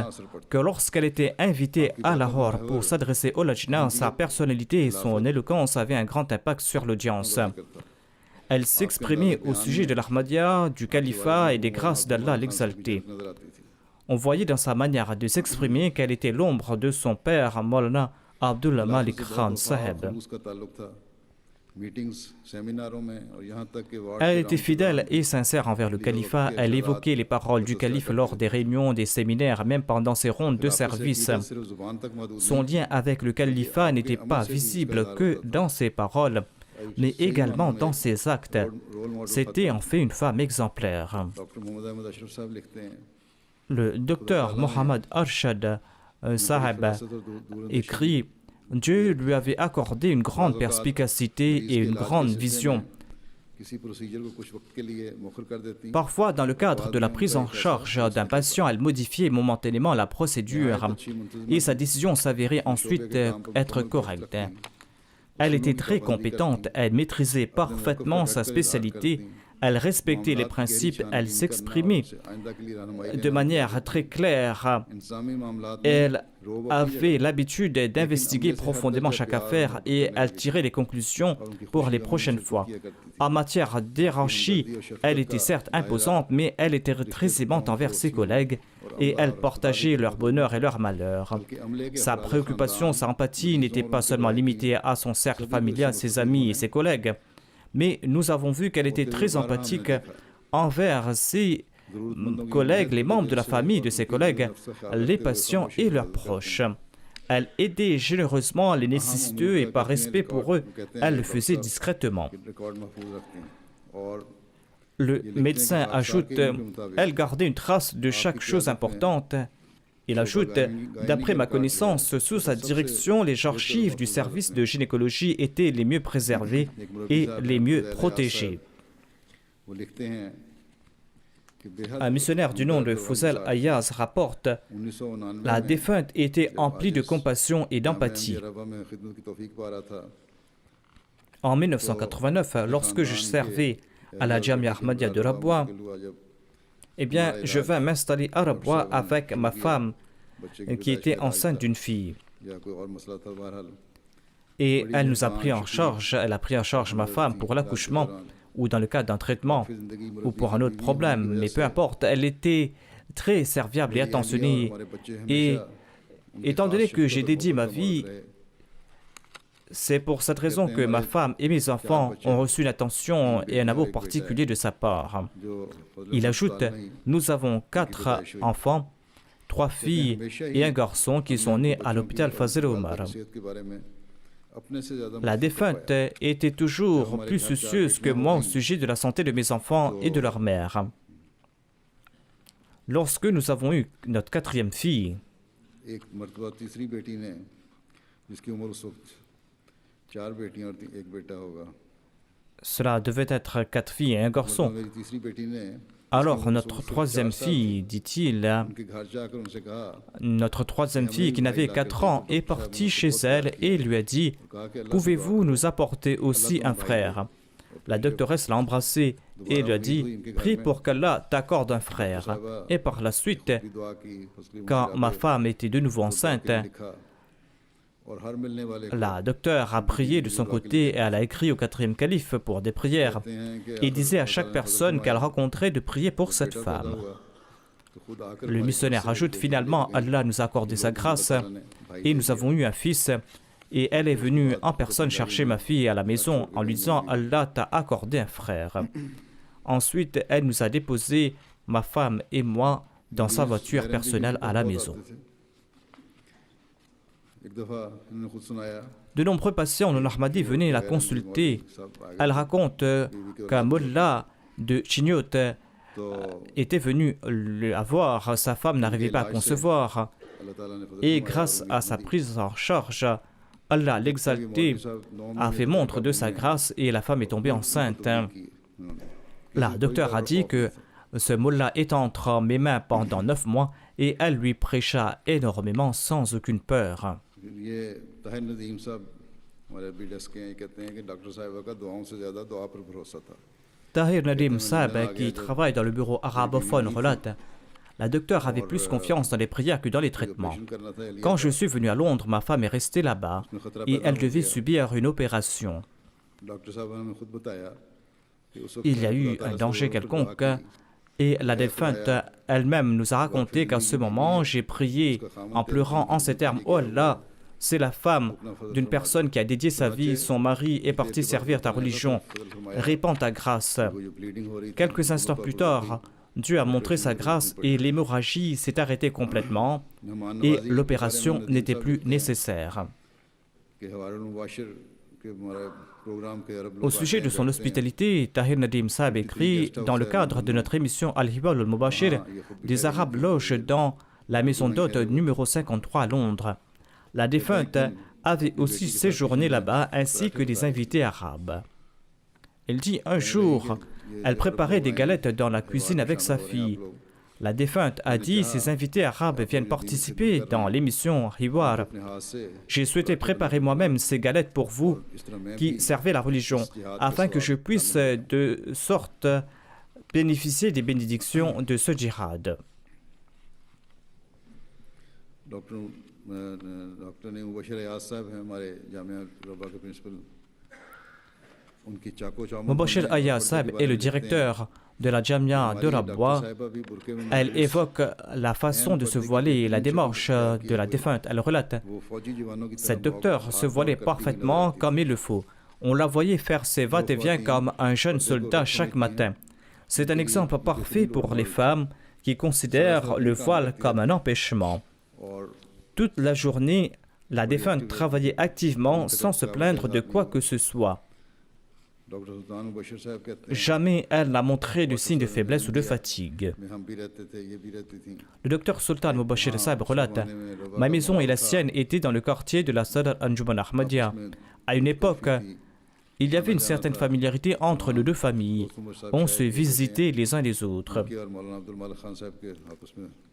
que lorsqu'elle était invitée à Lahore pour s'adresser au Lajna, sa personnalité et son éloquence avaient un grand impact sur l'audience. Elle s'exprimait au sujet de l'Ahmadiyya, du califat et des grâces d'Allah l'exalté. On voyait dans sa manière de s'exprimer qu'elle était l'ombre de son père, Maulana Abdul Malik Khan Saheb. Elle était fidèle et sincère envers le califat. Elle évoquait les paroles du calife lors des réunions, des séminaires, même pendant ses rondes de service. Son lien avec le califat n'était pas visible que dans ses paroles, mais également dans ses actes. C'était en fait une femme exemplaire. Le docteur Mohammad Arshad Saheb écrit: Dieu lui avait accordé une grande perspicacité et une grande vision. Parfois, dans le cadre de la prise en charge d'un patient, elle modifiait momentanément la procédure et sa décision s'avérait ensuite être correcte. Elle était très compétente, elle maîtrisait parfaitement sa spécialité, elle respectait les principes, elle s'exprimait de manière très claire. Elle avait l'habitude d'investiguer profondément chaque affaire et elle tirait les conclusions pour les prochaines fois. En matière d'hiérarchie, elle était certes imposante, mais elle était très aimante envers ses collègues et elle partageait leur bonheur et leur malheur. Sa préoccupation, sa empathie n'étaient pas seulement limitée à son cercle familial, ses amis et ses collègues, mais nous avons vu qu'elle était très empathique envers ses collègues, les membres de la famille de ses collègues, les patients et leurs proches. Elle aidait généreusement les nécessiteux et par respect pour eux, elle le faisait discrètement. Le médecin ajoute: elle gardait une trace de chaque chose importante. Il ajoute: d'après ma connaissance, sous sa direction, les archives du service de gynécologie étaient les mieux préservées et les mieux protégées. Un missionnaire du nom de Fouzel Ayaz rapporte: la défunte était emplie de compassion et d'empathie. En 1989, lorsque je servais à la Jamia Ahmadiyya de Rabwa, je vins m'installer à Rabwa avec ma femme qui était enceinte d'une fille. Et elle nous a pris en charge, elle a pris en charge ma femme pour l'accouchement ou dans le cadre d'un traitement ou pour un autre problème. Mais peu importe, elle était très serviable et attentionnée. Et étant donné que j'ai dédié ma vie, c'est pour cette raison que ma femme et mes enfants ont reçu une attention et un amour particulier de sa part. Il ajoute: nous avons 4 enfants, 3 filles et un garçon qui sont nés à l'hôpital Fazil Omar. La défunte était toujours plus soucieuse que moi au sujet de la santé de mes enfants et de leur mère. Lorsque nous avons eu notre 4e fille, cela devait être 4 filles et un garçon. Alors notre 3e fille, dit-il, notre 3e fille qui n'avait 4 ans est partie chez elle et lui a dit: pouvez-vous nous apporter aussi un frère? La doctoresse l'a embrassé et lui a dit: prie pour qu'Allah t'accorde un frère. Et par la suite, quand ma femme était de nouveau enceinte, la docteure a prié de son côté et elle a écrit au 4e calife pour des prières et disait à chaque personne qu'elle rencontrait de prier pour cette femme. Le missionnaire ajoute: finalement, Allah nous a accordé sa grâce et nous avons eu un fils. Et elle est venue en personne chercher ma fille à la maison en lui disant: Allah t'a accordé un frère. Ensuite, elle nous a déposé, ma femme et moi, dans sa voiture personnelle à la maison. De nombreux patients de Ahmadi venaient la consulter. Elle raconte qu'un mullah de Chignot était venu la voir. Sa femme n'arrivait pas à concevoir. Et grâce à sa prise en charge, Allah l'exalté a fait montre de sa grâce et la femme est tombée enceinte. La docteure a dit que ce mullah est entre mes mains pendant 9 mois et elle lui prêcha énormément sans aucune peur. Tahir Nadim Saab, qui travaille dans le bureau arabophone, relate: la docteure avait plus confiance dans les prières que dans les traitements. Quand je suis venu à Londres, ma femme est restée là-bas et elle devait subir une opération. Il y a eu un danger quelconque Et la défunte elle-même nous a raconté qu'à ce moment, j'ai prié en pleurant en ces termes: Oh Allah, c'est la femme d'une personne qui a dédié sa vie, son mari est parti servir ta religion, répands ta grâce. Quelques instants plus tard, Dieu a montré sa grâce et l'hémorragie s'est arrêtée complètement et l'opération n'était plus nécessaire. Au sujet de son hospitalité, Tahir Nadim Saab écrit: dans le cadre de notre émission Al-Hibal al-Mubashir, des Arabes logent dans la maison d'hôte numéro 53 à Londres. La défunte avait aussi séjourné là-bas ainsi que des invités arabes. Elle dit: un jour, elle préparait des galettes dans la cuisine avec sa fille. La défunte a dit: ces invités arabes viennent participer dans l'émission Hiwar. J'ai souhaité préparer moi-même ces galettes pour vous qui servez la religion, afin que je puisse de sorte bénéficier des bénédictions de ce djihad. Mubashir Ayaz Saab est le directeur de la Jamia de Rabwa. Elle évoque la façon de se voiler et la démarche de la défunte. Elle relate: cette docteure se voilait parfaitement comme il le faut. On la voyait faire ses va-et-vient comme un jeune soldat chaque matin. C'est un exemple parfait pour les femmes qui considèrent le voile comme un empêchement. Toute la journée, la défunte travaillait activement sans se plaindre de quoi que ce soit. Jamais elle n'a montré de signe de faiblesse ou de fatigue. Le docteur Sultan Mubashir Saab relate: ma maison et la sienne étaient dans le quartier de la Sadr Anjuman Ahmadiyya. À une époque, il y avait une certaine familiarité entre les deux familles. On se visitait les uns les autres.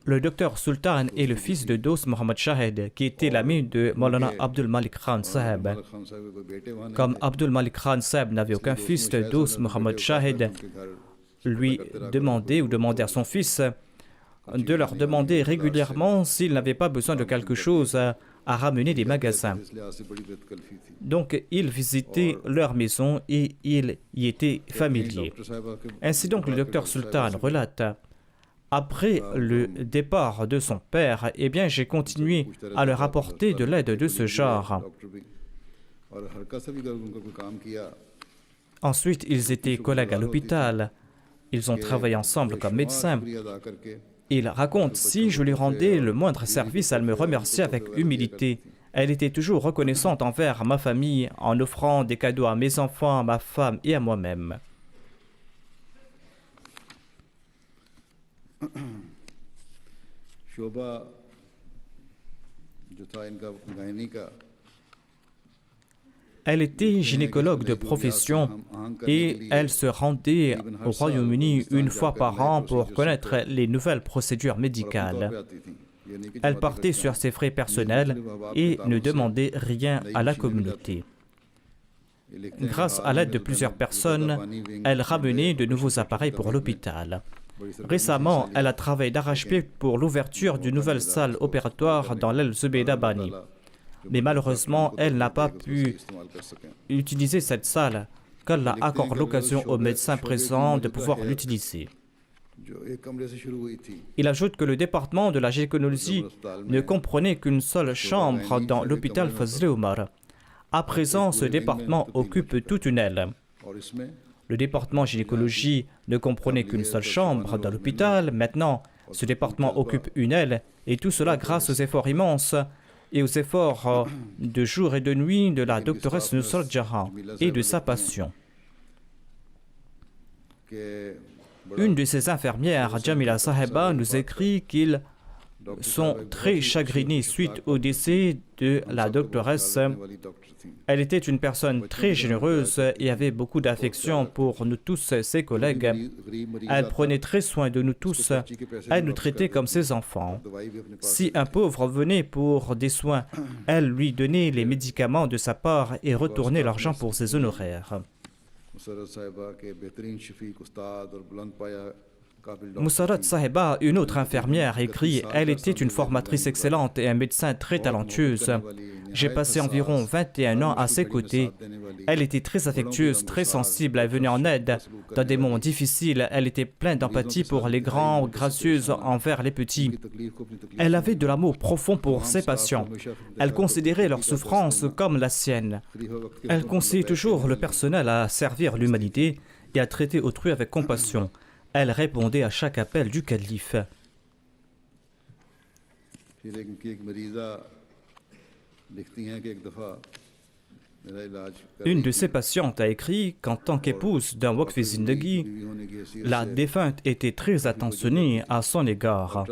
Le docteur Sultan est le fils de Dost Mohammad Shahid, qui était l'ami de Maulana Abdul Malik Khan Saheb. Comme Abdul Malik Khan Saheb n'avait aucun fils, Dost Mohammad Shahid lui demandait à son fils de leur demander régulièrement s'il n'avait pas besoin de quelque chose à ramener des magasins. Donc, il visitait leur maison et il y était familier. Ainsi donc, le docteur Sultan relate: après le départ de son père, eh bien, j'ai continué à leur apporter de l'aide de ce genre. Ensuite, ils étaient collègues à l'hôpital. Ils ont travaillé ensemble comme médecins. Il raconte: si je lui rendais le moindre service, elle me remerciait avec humilité. Elle était toujours reconnaissante envers ma famille en offrant des cadeaux à mes enfants, à ma femme et à moi-même. Elle était gynécologue de profession et elle se rendait au Royaume-Uni une fois par an pour connaître les nouvelles procédures médicales. Elle partait sur ses frais personnels et ne demandait rien à la communauté. Grâce à l'aide de plusieurs personnes, elle ramenait de nouveaux appareils pour l'hôpital. Récemment, elle a travaillé d'arrache-pied pour l'ouverture d'une nouvelle salle opératoire dans l'El Zubaydah Bani. Mais malheureusement, elle n'a pas pu utiliser cette salle, qu'Allah accorde l'occasion aux médecins présents de pouvoir l'utiliser. Il ajoute que le département de la gynécologie ne comprenait qu'une seule chambre dans l'hôpital Fazl Omar. À présent, ce département occupe toute une aile. Le département gynécologie ne comprenait qu'une seule chambre dans l'hôpital. Maintenant, ce département occupe une aile, et tout cela grâce aux efforts immenses et aux efforts de jour et de nuit de la doctoresse Nusrat Jahan et de sa passion. Une de ses infirmières, Jamila Saheba, nous écrit qu'ils sont très chagrinés suite au décès de la doctoresse. Elle était une personne très généreuse et avait beaucoup d'affection pour nous tous, ses collègues. Elle prenait très soin de nous tous. Elle nous traitait comme ses enfants. Si un pauvre venait pour des soins, elle lui donnait les médicaments de sa part et retournait l'argent pour ses honoraires. Moussarat Sahiba, une autre infirmière, écrit « Elle était une formatrice excellente et un médecin très talentueuse. J'ai passé environ 21 ans à ses côtés. Elle était très affectueuse, très sensible, elle venait en aide. Dans des moments difficiles, elle était pleine d'empathie pour les grands, gracieuse envers les petits. Elle avait de l'amour profond pour ses patients. Elle considérait leur souffrance comme la sienne. Elle conseillait toujours le personnel à servir l'humanité et à traiter autrui avec compassion. Elle répondait à chaque appel du calife. Une de ses patientes a écrit qu'en tant qu'épouse d'un Waqf Zindagi, la défunte était très attentionnée à son égard.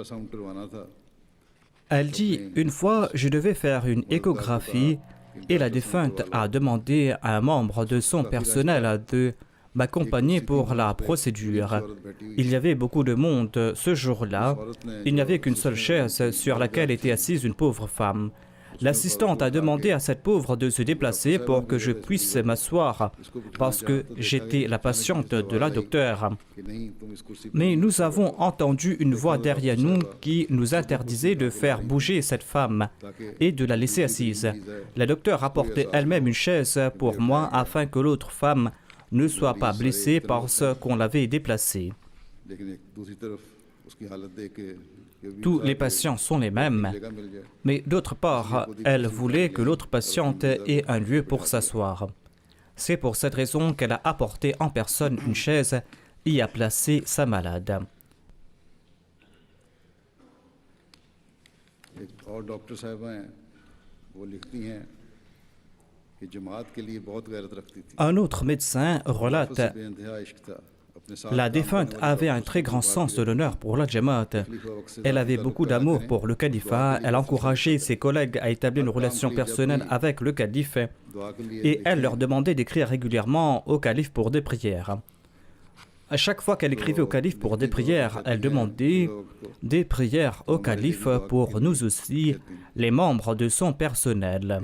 Elle dit « Une fois, je devais faire une échographie et la défunte a demandé à un membre de son personnel de m'accompagner pour la procédure. Il y avait beaucoup de monde ce jour-là. Il n'y avait qu'une seule chaise sur laquelle était assise une pauvre femme. L'assistante a demandé à cette pauvre de se déplacer pour que je puisse m'asseoir parce que j'étais la patiente de la docteure. Mais nous avons entendu une voix derrière nous qui nous interdisait de faire bouger cette femme et de la laisser assise. La docteure apportait elle-même une chaise pour moi afin que l'autre femme ne soit pas blessée parce qu'on l'avait déplacée. Tous les patients sont les mêmes, mais d'autre part, elle voulait que l'autre patiente ait un lieu pour s'asseoir. C'est pour cette raison qu'elle a apporté en personne une chaise et y a placé sa malade. Un autre médecin relate « La défunte avait un très grand sens de l'honneur pour la Jamaat. Elle avait beaucoup d'amour pour le califat, elle encourageait ses collègues à établir une relation personnelle avec le calife et elle leur demandait d'écrire régulièrement au calife pour des prières. À chaque fois qu'elle écrivait au calife pour des prières, elle demandait des prières au calife pour nous aussi, les membres de son personnel. »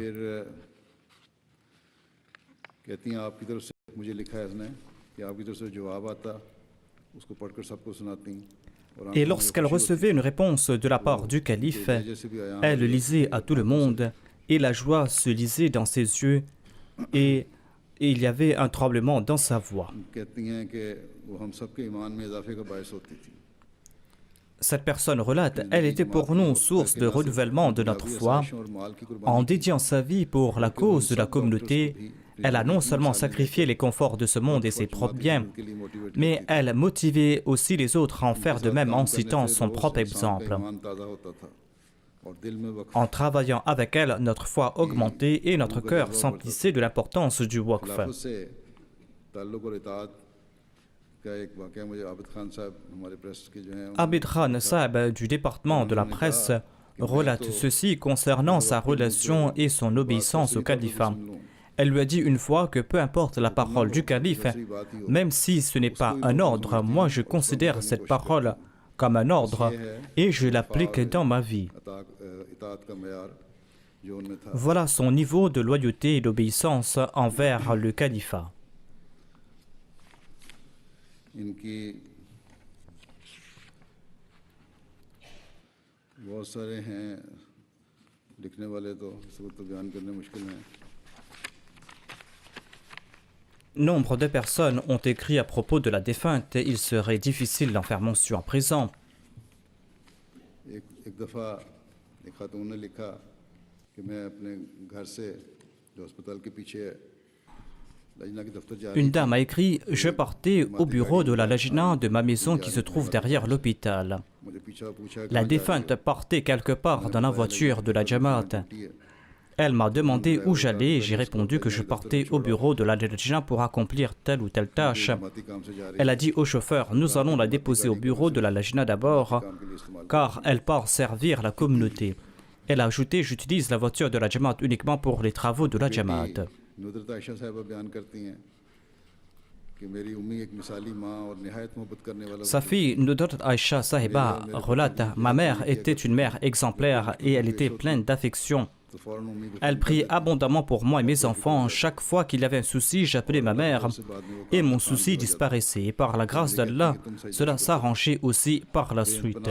Et lorsqu'elle recevait une réponse de la part du calife, elle lisait à tout le monde et la joie se lisait dans ses yeux et il y avait un tremblement dans sa voix. Cette personne relate, elle était pour nous source de renouvellement de notre foi. En dédiant sa vie pour la cause de la communauté, elle a non seulement sacrifié les conforts de ce monde et ses propres biens, mais elle motivait aussi les autres à en faire de même en citant son propre exemple. En travaillant avec elle, notre foi augmentait et notre cœur s'emplissait de l'importance du Waqf. Abid Khan Saab du département de la presse relate ceci concernant sa relation et son obéissance au califat. Elle lui a dit une fois que peu importe la parole du calife, même si ce n'est pas un ordre, moi je considère cette parole comme un ordre et je l'applique dans ma vie. Voilà son niveau de loyauté et d'obéissance envers le califat. Nombre de personnes ont écrit à propos de la défunte et il serait difficile d'en faire mention à présent. Une dame a écrit « Je partais au bureau de la Lajna de ma maison qui se trouve derrière l'hôpital. La défunte partait quelque part dans la voiture de la Jamaat. Elle m'a demandé où j'allais et j'ai répondu que je partais au bureau de la Lajna pour accomplir telle ou telle tâche. Elle a dit au chauffeur « Nous allons la déposer au bureau de la Lajna d'abord, car elle part servir la communauté. » Elle a ajouté « J'utilise la voiture de la Jamaat uniquement pour les travaux de la Jamaat. » Sa fille Nudrat Aisha Sahiba relate « Ma mère était une mère exemplaire et elle était pleine d'affection Elle priait abondamment pour moi et mes enfants. Chaque fois qu'il y avait un souci, j'appelais ma mère et mon souci disparaissait. Et par la grâce d'Allah, cela s'arrangeait aussi par la suite.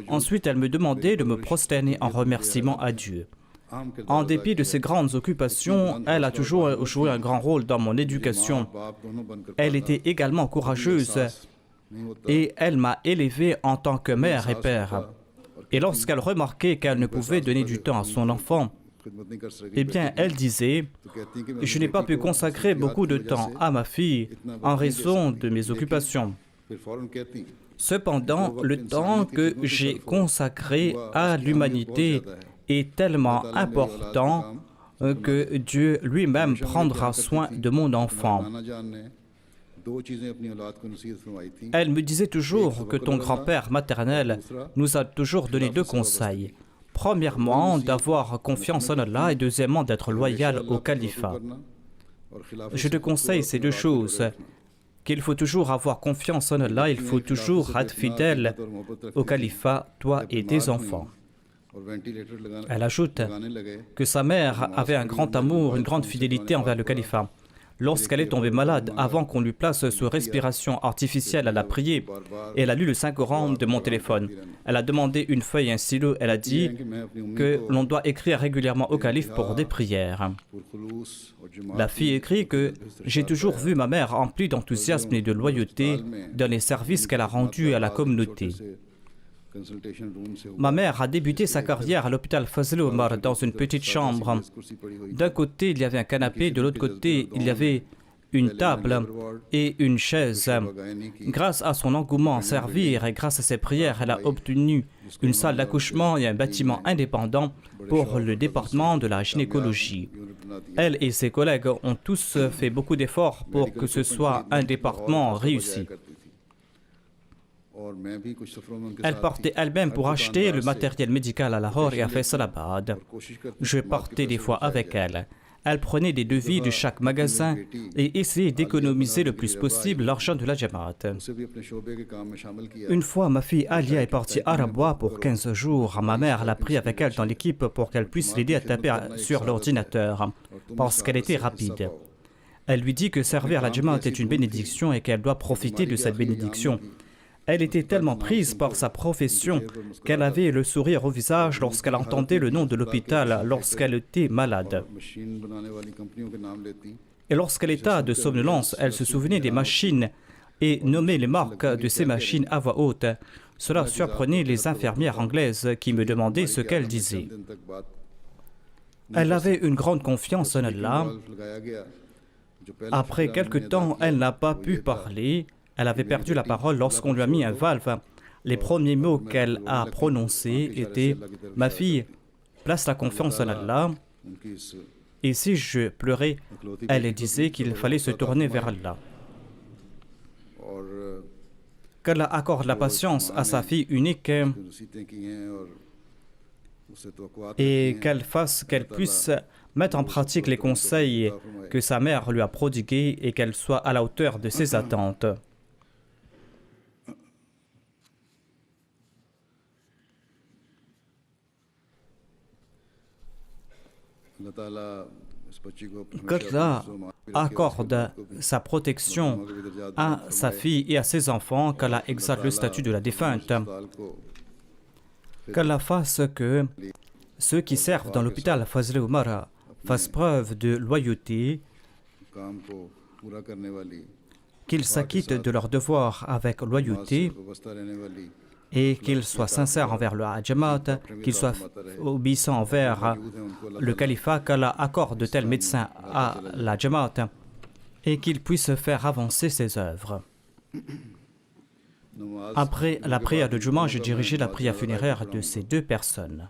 Ensuite, elle me demandait de me prosterner en remerciement à Dieu. En dépit de ses grandes occupations, elle a toujours joué un grand rôle dans mon éducation. Elle était également courageuse et elle m'a élevé en tant que mère et père. Et lorsqu'elle remarquait qu'elle ne pouvait donner du temps à son enfant, eh bien, elle disait « Je n'ai pas pu consacrer beaucoup de temps à ma fille en raison de mes occupations. Cependant, le temps que j'ai consacré à l'humanité est tellement important que Dieu lui-même prendra soin de mon enfant. » Elle me disait toujours que ton grand-père maternel nous a toujours donné deux conseils. Premièrement, d'avoir confiance en Allah et deuxièmement, d'être loyal au califat. Je te conseille ces deux choses, qu'il faut toujours avoir confiance en Allah, il faut toujours être fidèle au califat, toi et tes enfants. Elle ajoute que sa mère avait un grand amour, une grande fidélité envers le califat. Lorsqu'elle est tombée malade, avant qu'on lui place sous respiration artificielle, elle a prié et elle a lu le Saint-Coran de mon téléphone. Elle a demandé une feuille et un stylo. Elle a dit que l'on doit écrire régulièrement au calife pour des prières. La fille écrit que j'ai toujours vu ma mère remplie d'enthousiasme et de loyauté dans les services qu'elle a rendus à la communauté. Ma mère a débuté sa carrière à l'hôpital Fazl Omar dans une petite chambre. D'un côté, il y avait un canapé, de l'autre côté, il y avait une table et une chaise. Grâce à son engouement à servir et grâce à ses prières, elle a obtenu une salle d'accouchement et un bâtiment indépendant pour le département de la gynécologie. Elle et ses collègues ont tous fait beaucoup d'efforts pour que ce soit un département réussi. Elle partait elle-même pour acheter le matériel médical à Lahore et à Faisalabad. Je partais des fois avec elle. Elle prenait des devis de chaque magasin et essayait d'économiser le plus possible l'argent de la Jamaat. Une fois, ma fille Alia est partie à Rabwa pour 15 jours. Ma mère l'a pris avec elle dans l'équipe pour qu'elle puisse l'aider à taper sur l'ordinateur, parce qu'elle était rapide. Elle lui dit que servir la Jamaat est une bénédiction et qu'elle doit profiter de cette bénédiction. Elle était tellement prise par sa profession qu'elle avait le sourire au visage lorsqu'elle entendait le nom de l'hôpital lorsqu'elle était malade. Et lorsqu'elle était de somnolence, elle se souvenait des machines et nommait les marques de ces machines à voix haute. Cela surprenait les infirmières anglaises qui me demandaient ce qu'elle disait. Elle avait une grande confiance en Allah. Après quelque temps, elle n'a pas pu parler. Elle avait perdu la parole lorsqu'on lui a mis un valve. Les premiers mots qu'elle a prononcés étaient « Ma fille, place la confiance en Allah. » Et si je pleurais, elle disait qu'il fallait se tourner vers Allah. Qu'Allah accorde la patience à sa fille unique et qu'elle puisse mettre en pratique les conseils que sa mère lui a prodigués et qu'elle soit à la hauteur de ses attentes. Qu'Allah accorde sa protection à sa fille et à ses enfants, qu'Allah exalte le statut de la défunte, qu'Allah fasse que ceux qui servent dans l'hôpital Fazl Omar fassent preuve de loyauté, qu'ils s'acquittent de leurs devoirs avec loyauté et qu'ils soient sincères envers le Jamaat, qu'ils soient obéissants envers le califat, qu'Allah accorde de tels médecins à la Jamaat et qu'ils puissent faire avancer ses œuvres. Après la prière de Juma, j'ai dirigé la prière funéraire de ces deux personnes.